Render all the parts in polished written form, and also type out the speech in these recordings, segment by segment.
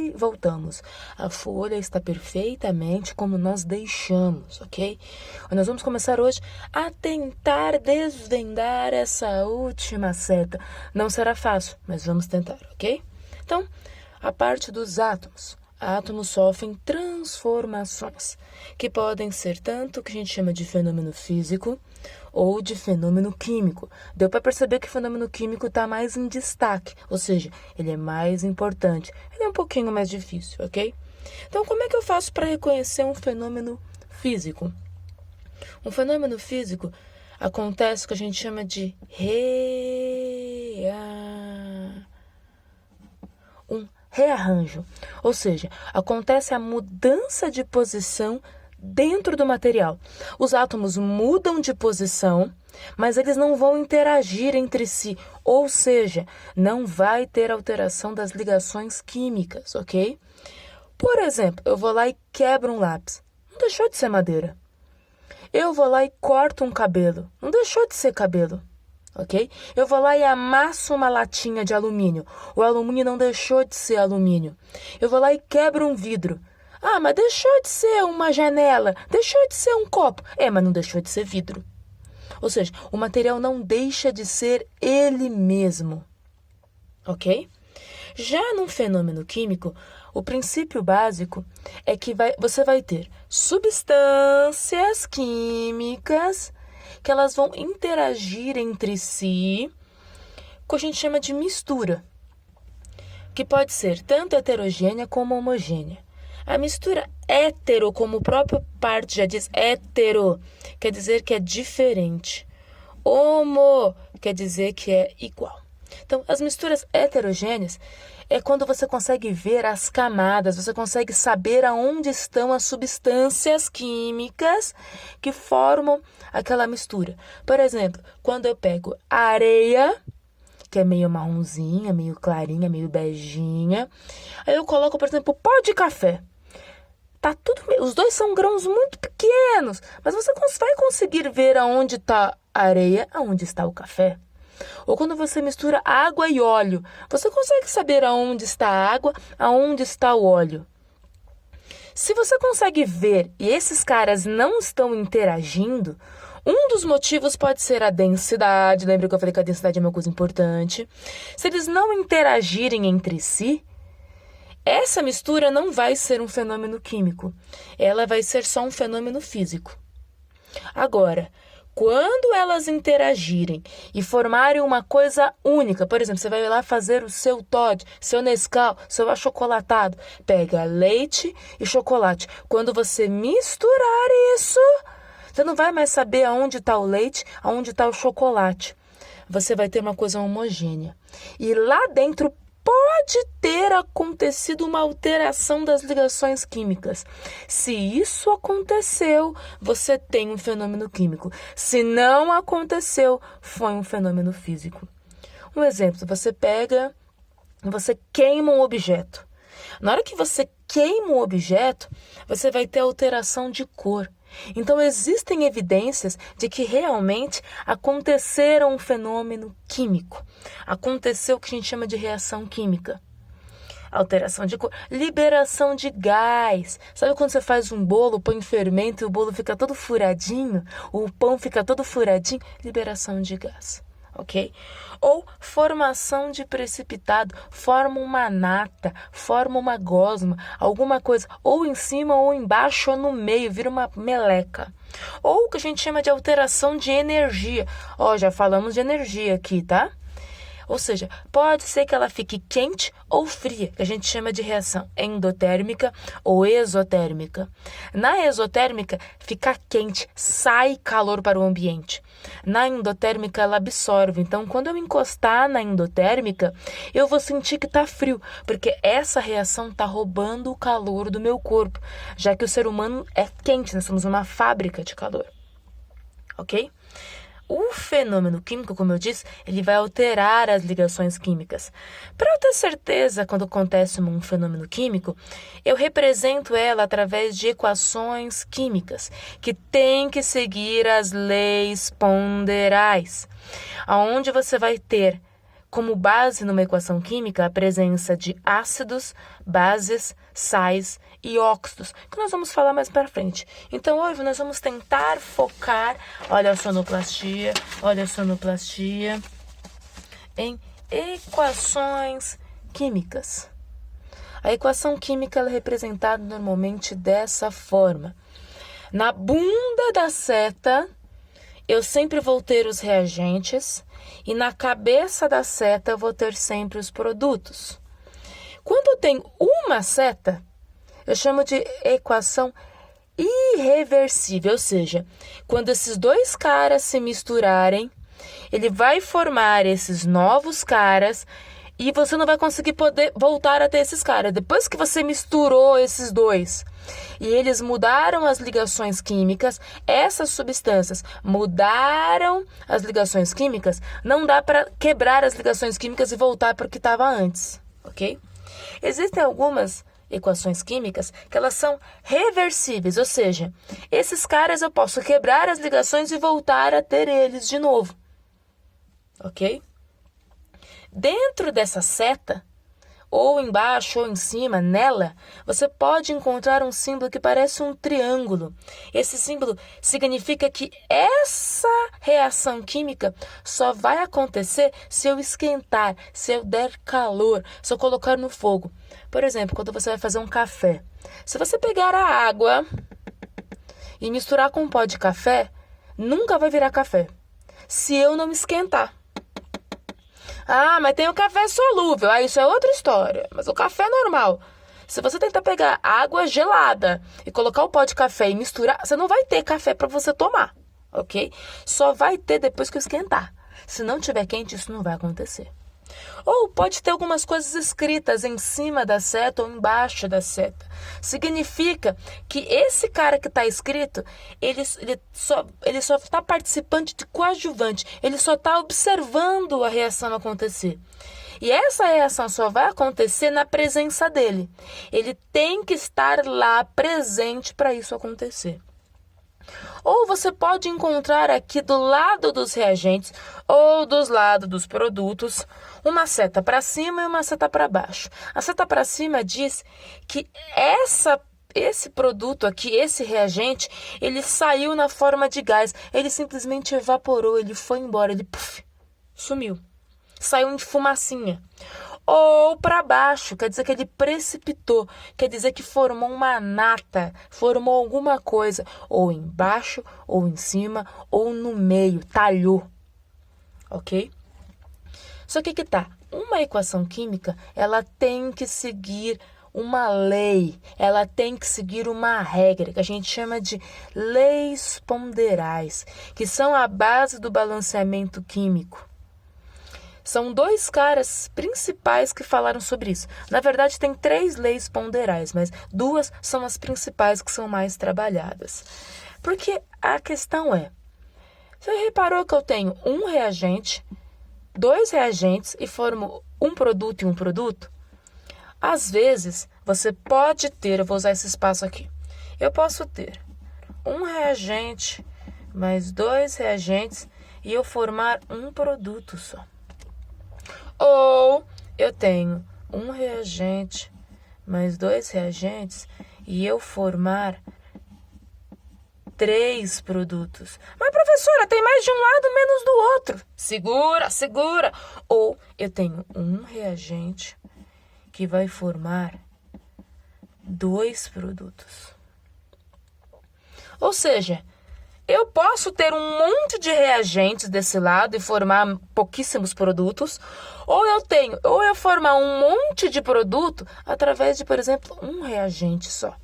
E voltamos. A folha está perfeitamente como nós deixamos, ok? Nós vamos começar hoje a tentar desvendar essa última seta. Não será fácil, mas vamos tentar, ok? Então, a parte dos átomos. Átomos sofrem transformações, que podem ser tanto o que a gente chama de fenômeno físico ou de fenômeno químico. Deu para perceber que o fenômeno químico está mais em destaque, ou seja, ele é mais importante, ele é um pouquinho mais difícil, ok? Então, como é que eu faço para reconhecer um fenômeno físico? Um fenômeno físico acontece o que a gente chama de rearranjo, ou seja, acontece a mudança de posição dentro do material. Os átomos mudam de posição, mas eles não vão interagir entre si, ou seja, não vai ter alteração das ligações químicas, ok? Por exemplo, eu vou lá e quebro um lápis, não deixou de ser madeira. Eu vou lá e corto um cabelo, não deixou de ser cabelo. Ok? Eu vou lá e amasso uma latinha de alumínio. O alumínio não deixou de ser alumínio. Eu vou lá e quebro um vidro. Ah, mas deixou de ser uma janela. Deixou de ser um copo. Mas não deixou de ser vidro. Ou seja, o material não deixa de ser ele mesmo. Ok? Já num fenômeno químico, o princípio básico é que você vai ter substâncias químicas que elas vão interagir entre si, que a gente chama de mistura, que pode ser tanto heterogênea como homogênea. A mistura hétero, como o próprio parte já diz, hétero, quer dizer que é diferente. Homo quer dizer que é igual. Então, as misturas heterogêneas é quando você consegue ver as camadas, você consegue saber aonde estão as substâncias químicas que formam aquela mistura. Por exemplo, quando eu pego areia, que é meio marronzinha, meio clarinha, meio beijinha, aí eu coloco, por exemplo, pó de café. Tá tudo, os dois são grãos muito pequenos, mas você vai conseguir ver aonde está a areia, aonde está o café. Ou quando você mistura água e óleo, você consegue saber aonde está a água, aonde está o óleo. Se você consegue ver e esses caras não estão interagindo, um dos motivos pode ser a densidade. Lembra que eu falei que a densidade é uma coisa importante? Se eles não interagirem entre si, essa mistura não vai ser um fenômeno químico. Ela vai ser só um fenômeno físico. Agora, quando elas interagirem e formarem uma coisa única, por exemplo, você vai lá fazer o seu Toddy, seu Nescau, seu achocolatado, pega leite e chocolate. Quando você misturar isso, você não vai mais saber aonde está o leite, aonde está o chocolate. Você vai ter uma coisa homogênea. E lá dentro pode ter acontecido uma alteração das ligações químicas. Se isso aconteceu, você tem um fenômeno químico. Se não aconteceu, foi um fenômeno físico. Um exemplo, você queima um objeto. Na hora que você queima um objeto, você vai ter alteração de cor. Então, existem evidências de que realmente aconteceram um fenômeno químico. Aconteceu o que a gente chama de reação química. Alteração de cor, liberação de gás. Sabe quando você faz um bolo, põe fermento e o bolo fica todo furadinho? O pão fica todo furadinho? Liberação de gás. Ok? Ou formação de precipitado, forma uma nata, forma uma gosma, alguma coisa, ou em cima, ou embaixo, ou no meio, vira uma meleca. Ou o que a gente chama de alteração de energia. Já falamos de energia aqui, tá? Ou seja, pode ser que ela fique quente ou fria, que a gente chama de reação endotérmica ou exotérmica. Na exotérmica, fica quente, sai calor para o ambiente. Na endotérmica, ela absorve. Então, quando eu encostar na endotérmica, eu vou sentir que está frio, porque essa reação está roubando o calor do meu corpo, já que o ser humano é quente, nós somos uma fábrica de calor. Ok? O fenômeno químico, como eu disse, ele vai alterar as ligações químicas. Para eu ter certeza quando acontece um fenômeno químico, eu represento ela através de equações químicas, que têm que seguir as leis ponderais, aonde você vai ter como base numa equação química a presença de ácidos, bases, sais e óxidos, que nós vamos falar mais para frente. Então, hoje nós vamos tentar focar, olha a sonoplastia, em equações químicas. A equação química ela é representada normalmente dessa forma. Na bunda da seta, eu sempre vou ter os reagentes e na cabeça da seta eu vou ter sempre os produtos. Quando eu tenho uma seta, eu chamo de equação irreversível, ou seja, quando esses dois caras se misturarem, ele vai formar esses novos caras e você não vai conseguir poder voltar a ter esses caras. Depois que você misturou esses dois e eles mudaram as ligações químicas, essas substâncias mudaram as ligações químicas, não dá para quebrar as ligações químicas e voltar para o que estava antes, ok? Existem algumas equações químicas que elas são reversíveis, ou seja, esses caras eu posso quebrar as ligações e voltar a ter eles de novo, ok? Dentro dessa seta, ou embaixo ou em cima, nela, você pode encontrar um símbolo que parece um triângulo. Esse símbolo significa que essa reação química só vai acontecer se eu esquentar, se eu der calor, se eu colocar no fogo. Por exemplo, quando você vai fazer um café. Se você pegar a água e misturar com um pó de café, nunca vai virar café, se eu não esquentar. Ah, mas tem o café solúvel. Ah, isso é outra história. Mas o café é normal. Se você tentar pegar água gelada e colocar o pó de café e misturar, você não vai ter café para você tomar, ok? Só vai ter depois que eu esquentar. Se não tiver quente, isso não vai acontecer. Ou pode ter algumas coisas escritas em cima da seta ou embaixo da seta. Significa que esse cara que está escrito, ele só está participante de coadjuvante. Ele só está observando a reação acontecer. E essa reação só vai acontecer na presença dele. Ele tem que estar lá presente para isso acontecer. Ou você pode encontrar aqui do lado dos reagentes ou dos lados dos produtos uma seta para cima e uma seta para baixo. A seta para cima diz que esse produto aqui, esse reagente, ele saiu na forma de gás. Ele simplesmente evaporou, ele foi embora, ele sumiu. Saiu em fumacinha. Ou para baixo, quer dizer que ele precipitou, quer dizer que formou uma nata, formou alguma coisa, ou embaixo, ou em cima, ou no meio, talhou, ok? Só que tá, uma equação química, ela tem que seguir uma lei, ela tem que seguir uma regra, que a gente chama de leis ponderais, que são a base do balanceamento químico. São dois caras principais que falaram sobre isso. Na verdade, tem 3 leis ponderais, mas 2 são as principais que são mais trabalhadas. Porque a questão é, você reparou que eu tenho um reagente, 2 reagentes e formo um produto e um produto? Às vezes, você pode ter, eu vou usar esse espaço aqui, eu posso ter um reagente mais 2 reagentes e eu formar um produto só. Ou eu tenho um reagente mais 2 reagentes e eu formar 3 produtos. Mas, professora, tem mais de um lado menos do outro. Segura. Ou eu tenho um reagente que vai formar 2 produtos. Ou seja, eu posso ter um monte de reagentes desse lado e formar pouquíssimos produtos, ou eu formar um monte de produto através de, por exemplo, um reagente só.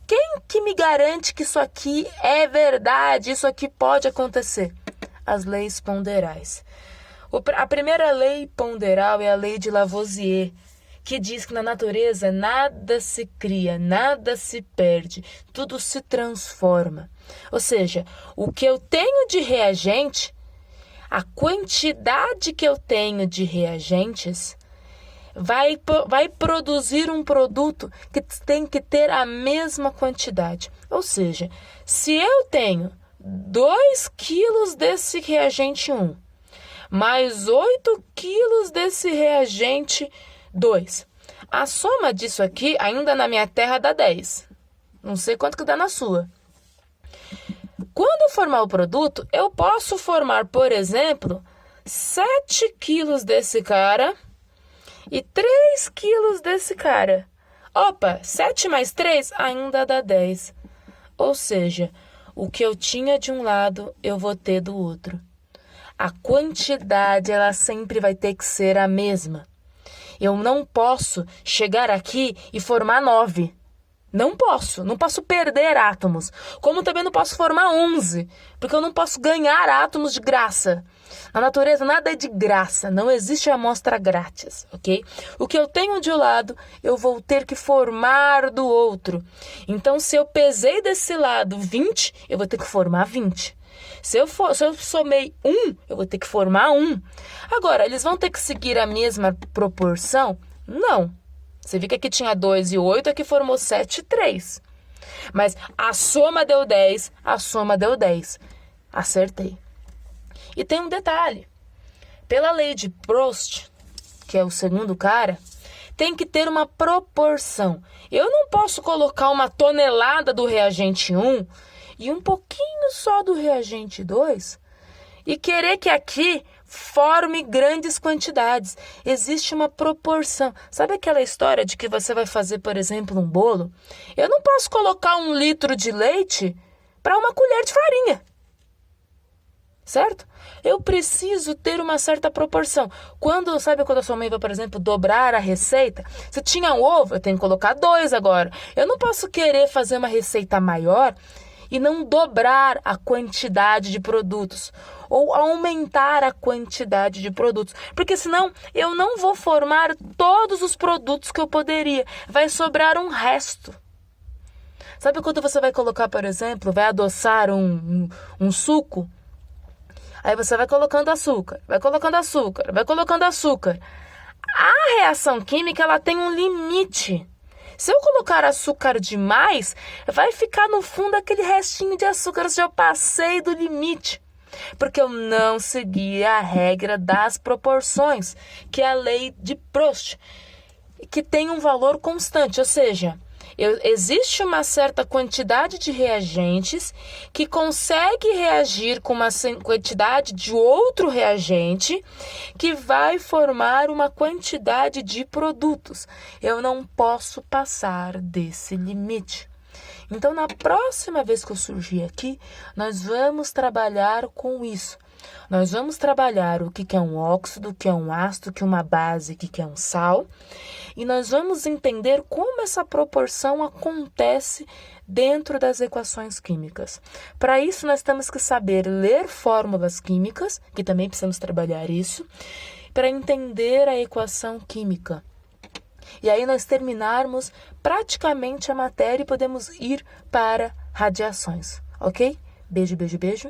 Quem que me garante que isso aqui é verdade, isso aqui pode acontecer? As leis ponderais. A primeira lei ponderal é a lei de Lavoisier, que diz que na natureza nada se cria, nada se perde, tudo se transforma. Ou seja, o que eu tenho de reagente, a quantidade que eu tenho de reagentes, vai produzir um produto que tem que ter a mesma quantidade. Ou seja, se eu tenho 2 quilos desse reagente 1, mais 8 quilos desse reagente 2. A soma disso aqui, ainda na minha terra, dá 10. Não sei quanto que dá na sua. Quando eu formar o produto, eu posso formar, por exemplo, 7 quilos desse cara e 3 quilos desse cara. Opa, 7 mais 3 ainda dá 10. Ou seja, o que eu tinha de um lado, eu vou ter do outro. A quantidade, ela sempre vai ter que ser a mesma. Eu não posso chegar aqui e formar 9. Não posso perder átomos. Como também não posso formar 11, porque eu não posso ganhar átomos de graça. Na natureza nada é de graça, não existe amostra grátis, ok? O que eu tenho de um lado, eu vou ter que formar do outro. Então, se eu pesei desse lado 20, eu vou ter que formar 20. Se eu somei 1, eu vou ter que formar 1. Agora, eles vão ter que seguir a mesma proporção? Não. Você viu que aqui tinha 2 e 8, aqui formou 7 e 3. Mas a soma deu 10, a soma deu 10. Acertei. E tem um detalhe. Pela lei de Proust, que é o segundo cara, tem que ter uma proporção. Eu não posso colocar 1 tonelada do reagente 1 e um pouquinho só do reagente 2 e querer que aqui forme grandes quantidades. Existe uma proporção. Sabe aquela história de que você vai fazer, por exemplo, um bolo? Eu não posso colocar 1 litro de leite para 1 colher de farinha. Certo? Eu preciso ter uma certa proporção. Sabe quando a sua mãe vai, por exemplo, dobrar a receita? Se tinha um ovo, eu tenho que colocar 2 agora. Eu não posso querer fazer uma receita maior e não dobrar a quantidade de produtos ou aumentar a quantidade de produtos, porque senão eu não vou formar todos os produtos que eu poderia, vai sobrar um resto. Sabe quando você vai colocar, por exemplo, vai adoçar um suco? Aí você vai colocando açúcar, vai colocando açúcar, vai colocando açúcar. A reação química, ela tem um limite. Se eu colocar açúcar demais, vai ficar no fundo aquele restinho de açúcar. Se eu passei do limite, porque eu não segui a regra das proporções, que é a lei de Proust, que tem um valor constante, ou seja, existe uma certa quantidade de reagentes que consegue reagir com uma quantidade de outro reagente que vai formar uma quantidade de produtos. Eu não posso passar desse limite. Então, na próxima vez que eu surgir aqui, nós vamos trabalhar com isso. Nós vamos trabalhar o que é um óxido, o que é um ácido, o que é uma base, o que é um sal. E nós vamos entender como essa proporção acontece dentro das equações químicas. Para isso, nós temos que saber ler fórmulas químicas, que também precisamos trabalhar isso, para entender a equação química. E aí nós terminarmos praticamente a matéria e podemos ir para radiações, ok? Beijo, beijo, beijo.